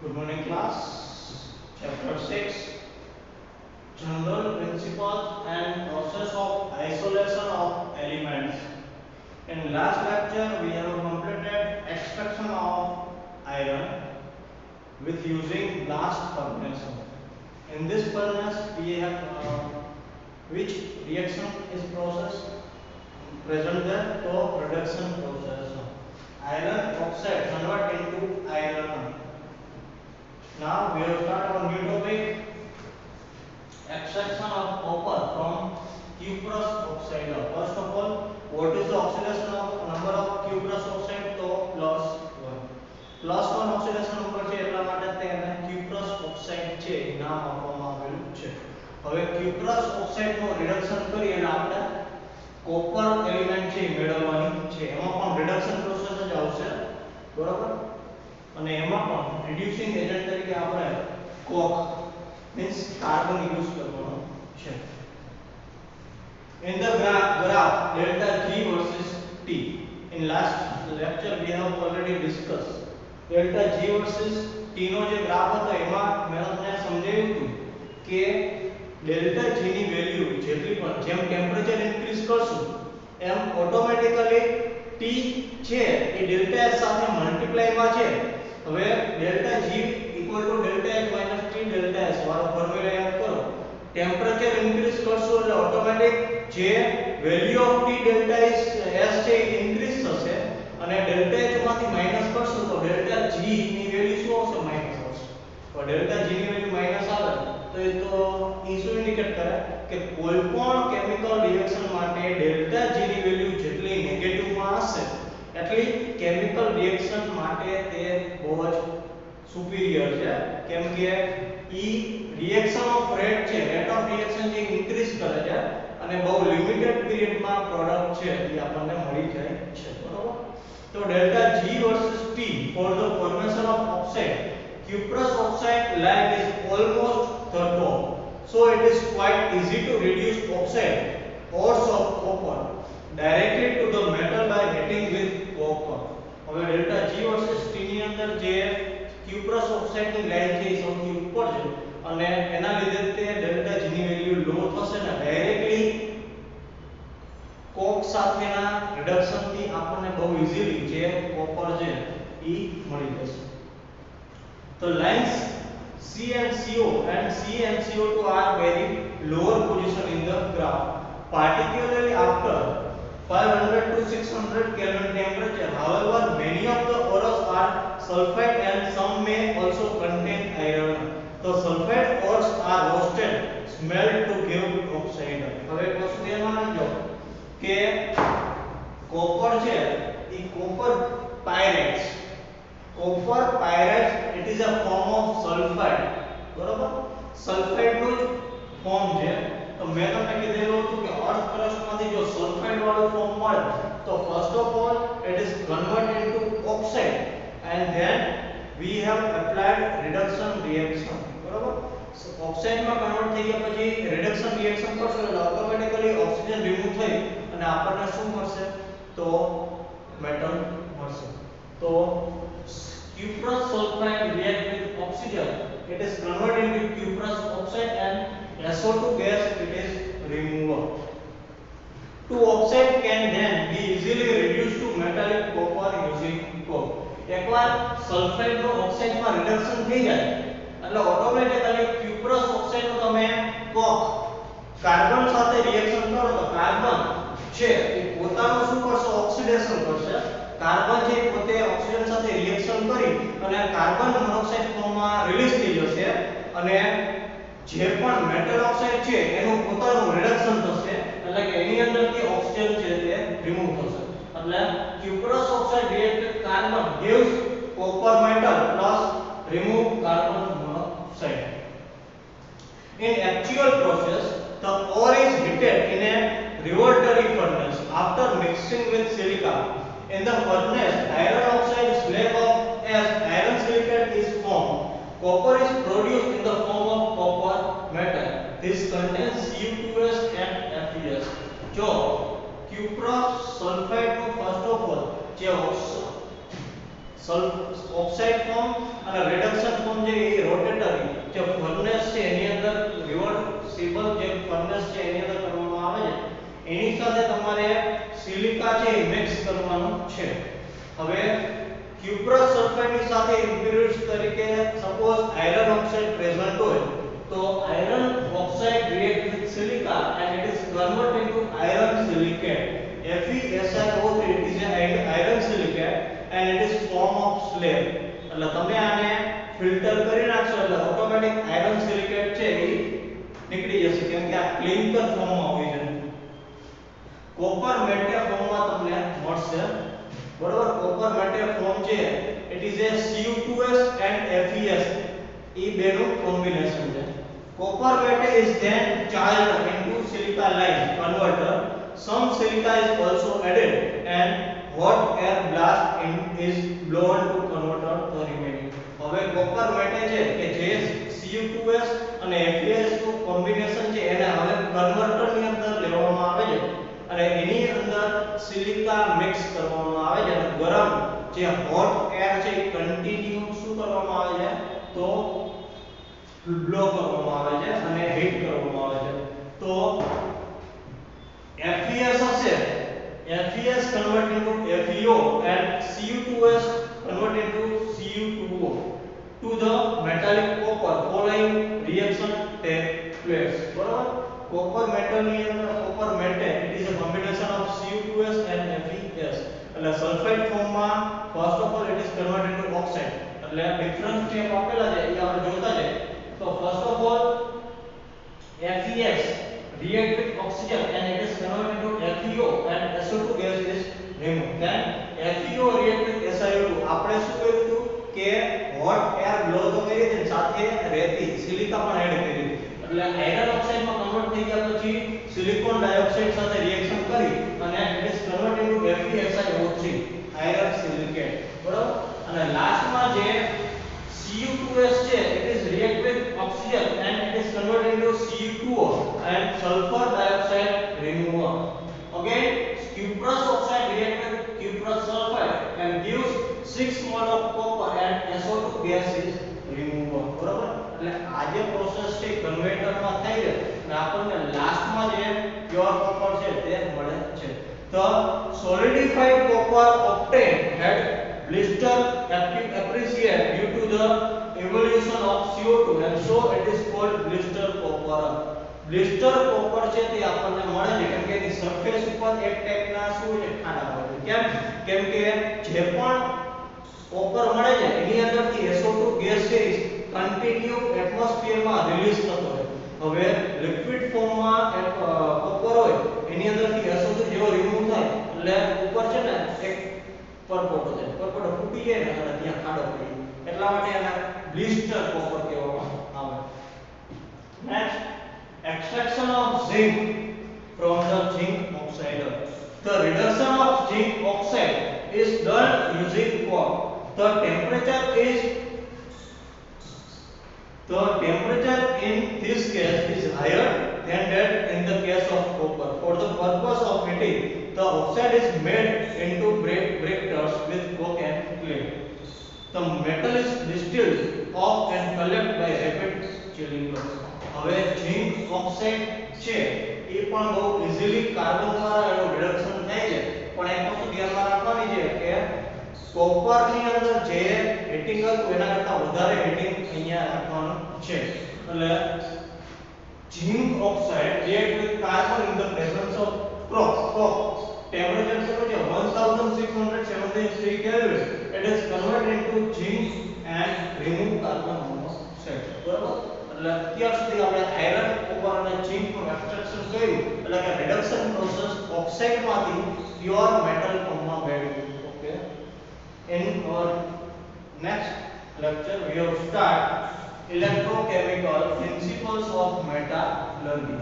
Good morning, class. Chapter 6, General Principles and Process of Isolation of Elements. In last lecture, we have completed extraction of iron with using blast furnace. In this furnace, we have which reaction is processed? Present there, so reduction process. Iron oxide convert into iron. Now we will start our new topic, extraction of copper from cuprous oxide. First of all, what is the oxidation of number of cuprous oxide? तो +1. +1 oxidation number છે એટલા માટે તેને cuprous oxide છે નામ આપવામાં આવેલું છે. હવે ક્યુપ્રસ ઓક્સાઇડ નું રિડક્શન કરી અને આપણે કોપર એલિમેન્ટ છે મેળવવાની છે. એમાં પણ રિડક્શન પ્રોસેસ જ આવશે, બરાબર? અને એમાં પણ રિડ્યુસિંગ એજન્ટ તરીકે આપણે કોક મીન્સ કાર્બન યુઝ કરવાનો છે. In the graph delta G versus T, in last lecture we have already discussed delta G versus T નો જે ગ્રાફ હતો એમાં મેં તમને સમજાવ્યું હતું કે ડેલ્ટા G ની વેલ્યુ જેટલી પણ જેમ ટેમ્પરેચર ઇન્ક્રીઝ કરશું એમ ઓટોમેટિકલી T છે એ ડેલ્ટા S સાથે મલ્ટીપ્લાય માં છે. હવે delta G equal to delta H - T delta S વાળો ફોર્મ્યુલા યાદ કરો. ટેમ્પરેચર ઇન્ક્રીઝ કરશો એટલે ઓટોમેટિક જે value of T delta S છે એ ઇન્ક્રીઝ થશે અને ડેલ્ટા H માંથી માઈનસ કરશો તો ડેલ્ટા G ની વેલ્યુ શું આવશે? માઈનસ આવશે. તો ડેલ્ટા G ની વેલ્યુ માઈનસ આવે તો એ શું ઇન્ડિકેટ કરે કે કોઈપણ કેમિકલ રિએક્શન માટે ડેલ્ટા G ની વેલ્યુ જેટલી નેગેટિવ માં હશે એટલી કેમિકલ રિએક્શન માટે તે બહુ જ સુપીરિયર છે. કેમ કે ઈ રિએક્શન ઓફ રેટ છે, રેટ ઓફ રિએક્શન જે ઇન્ક્રીઝ કરે છે અને બહુ લિમિટેડ પીરિયડમાં પ્રોડક્ટ છે એ આપણને મળી જાય છે, બરાબર? તો delta G versus T for the formation of oxide, cuprous oxide like is almost the top, so it is quite easy to reduce oxide ores of copper directly to the metal by heating with copper. હવે delta G versus T ની અંદર જે cuprous oxide ની line છે એ સૌથી ઉપર છે અને એના લીધે તે ડેલ્ટા G ની વેલ્યુ લો થશે ને ડાયરેક્ટલી કોક સાથેના રિડક્શન થી આપણને બહુ ઈઝીલી જે કોપર છે ઈ મળી જશે. The lines C and CO and C and CO2 are very lower position in the graph, particularly after 500 to 600 Kelvin temperature. However, many of the ores are sulfide and some may also contain iron. The sulfide ores are roasted, smelt to give oxide. હવે એક વસ્તુ ધ્યાનમાં રાખજો કે copper છે એ copper pyrites, copper pyrites, it is a form of sulfide, બરોબર? Sulphide નું ફોર્મ છે. તો મેં તમને કીધેલું હતું કે અર્થ ક્રસ્ટ માંથી જો સલ્ફાઇડ વાળું ફોર્મ મળે તો first of all it is converted into oxide and then we have applied reduction reaction, બરોબર? ઓક્સાઇડ માં કન્વર્ટ થઈ ગયા પછી રિડક્શન રિએક્શન કરશો એટલે ઓટોમેટિકલી ઓક્સિજન રિમૂવ થઈ અને આપણને શું મળશે? તો મેટલ મળશે. તો cuprous sulfide react with oxygen, it is converted into cuprous oxide and SO2 gas it is removed. Two oxide can then be easily reduced to metallic copper using coke. એકવાર sulphide નું oxide માં reduction થઈ જાય એટલે automatically cuprous oxide નું તમે કોક carbon સાથે reaction કરો તો કાર્બન છે એ પોતાનું શું કરશે? ઓક્સિડેશન કરશે. કાર્બન જે પોતે ઓક્સિજન સાથે રિએક્શન કરી અને કાર્બન મોનોક્સાઇડ ફોર્મમાં રિલીઝ થઈ જશે અને જે પણ મેટલ ઓક્સાઇડ છે એનું પોતાનું રિડક્શન થશે એટલે કે એની અંદરથી ઓક્સિજન છે તે રિમૂવ થશે. એટલે cuprous oxide react with carbon gives copper metal plus remove carbon monoxide. In actual process, the ore is heated in a revertery furnace after mixing with silica. In the furnace, iron oxide slag of as iron silicate is formed. Copper is produced in the form of copper metal. This contains Cu2s and Fe(s). જો cuprous sulfide નું first of all જે oxide form અને reduction form જે એ રોટેટરી જે furnace છે એની અંદર reversible જે furnace છે એની અંદર કરવામાં આવે છે એની સાથે તમારે સિલિકા છે એ મિક્સ કરવાનું છે. હવે ક્યુપ્રસ સલ્ફાઇડની સાથે ઇમ્પ્યુરિટીઝ તરીકે સપોઝ આયરન ઓક્સાઇડ પ્રેઝન્ટ હોય તો iron oxide react with silica and it is converted into iron silicate. FeSiO3 it is an iron silicate and it is form of slab. એટલે તમે આને ફિલ્ટર કરી નાખશો એટલે ઓટોમેટિક આયરન સિલિકેટ છે એ નીકળી જશે કેમ કે આ ક્લિંકર ફોર્મમાં હોય છે. કોપર મેટે ફોર્મમાં તમને મળશે બરોબર. કોપર મેટે ફોર્મ છે it is a Cu2s and Fes એ બેનું કોમ્બિનેશન છે. Copper metal is then charged into silica lime converter. Some silica is also added and hot air blast is blown to convert the remaining. હવે copper metal છે કે જે Cu2s અને Fes નું combination છે એને હવે કન્વર્ટર ની અંદર લેવામાં આવે છે અને એની અંદર સિલિકા મિક્સ કરવામાં આવે છે અને ગરમ જે હોટ એર છે એ કન્ટિન્યુ શું કરવામાં આવે છે તો બ્લો કરવામાં આવે છે અને હીટ કરવામાં આવે છે. તો FeS હશે FeS convert into FeO and Cu2s convert into Cu2O to the metallic copper following reaction take place. બરાબર. copper metal ની અંદર copper metal it is a combination of Cu2s and Fes. એટલે sulphide ફોર્મમાં first of all it is converted into oxide. એટલે difference જે આપેલા છે એ આપણે જોતા છે. So first of all FeS react with oxygen and it is converted into FeO and SO2 gas is removed. Then FeO react with SiO2 આપણે શું કર્યું હતું કે હોટ એર બ્લો તો કરી હતી સાથે રેતી સિલિકા પણ એડ કરી હતી એટલે આયરન ઓક્સાઇડમાં કન્વર્ટ થઈ ગયા પછી સિલિકોન ડાયોક્સાઇડ સાથે રિએક્શન કરી અને it is converted into FeSiO3 iron silicate બરાબર. અને લાસ્ટમાં જે Cu2s છે it is react with oxygen and it is converted into Cu2O and sulfur dioxide remover. Again cuprous oxide react with cuprous sulfide and gives 6 mol of copper and SO2 gas is remover. બરાબર. એટલે આ જે process છે કન્વર્ટરમાં થાય છે અને આપણને લાસ્ટમાં જે પ્યોર કોપર છે તે મળે છે. The solidified copper obtained had blister appreciate due to the evolution of CO2 and so it is called blister copper. blister copper છે તે આપણને મળે છે કેમ કે એની સરફેસ ઉપર એક ટાઈપના શું છે ખાડા હોય છે. કેમ કે જે પણ કોપર મળે છે એની અંદરથી SO2 ગેસ છે કન્ટિન્યુ એટમોસ્ફિયરમાં રિલીઝ થતો હોય. હવે લિક્વિડ ફોર્મમાં એક કોપર હોય એની અંદરથી SO2 જેવો રિમૂવ થાય એટલે ઉપર છે ને એક પરપોટો છે પરપોટો ફૂટી જાય ને અને ત્યાં ખાડો પડી એટલા માટે એને બ્લિસ્ટર કોપર કહેવામાં આવે. Next extraction of zinc from the zinc oxide. The reduction of zinc oxide is done using what? The temperature in this case is higher than that in the case of copper. For the purpose of heating, the oxide is made into breakers with coke and clay. The metal is distilled off and collected by rapid chilling process. હવે zinc oxide છે એ પણ બહુ easily carbon દ્વારા એનું reduction થાય છે પણ એક વસ્તુ ધ્યાનમાં રાખવાની છે કે કોપરની અંદર જે હીટિંગ હતું એના કરતાં વધારે હીટિંગ અહીંયા રાખવાનું છે. એટલે zinc oxide react with carbon in the presence of coke. Temperature કેટલું છે 1673 Kelvin. It is converted into zinc and remove carbon monoxide. બરાબર. એટલે અત્યાર સુધી આપણે આયરન કોપર અને ઝિંક નું એક્સટ્રેક્શન કર્યું એટલે કે રિડક્શન પ્રોસેસ ઓક્સાઇડમાંથી પ્યોર મેટલ ફોર્મમાં મેળવ્યું. Okay. In our next lecture we have start electrochemical principles of metallurgy.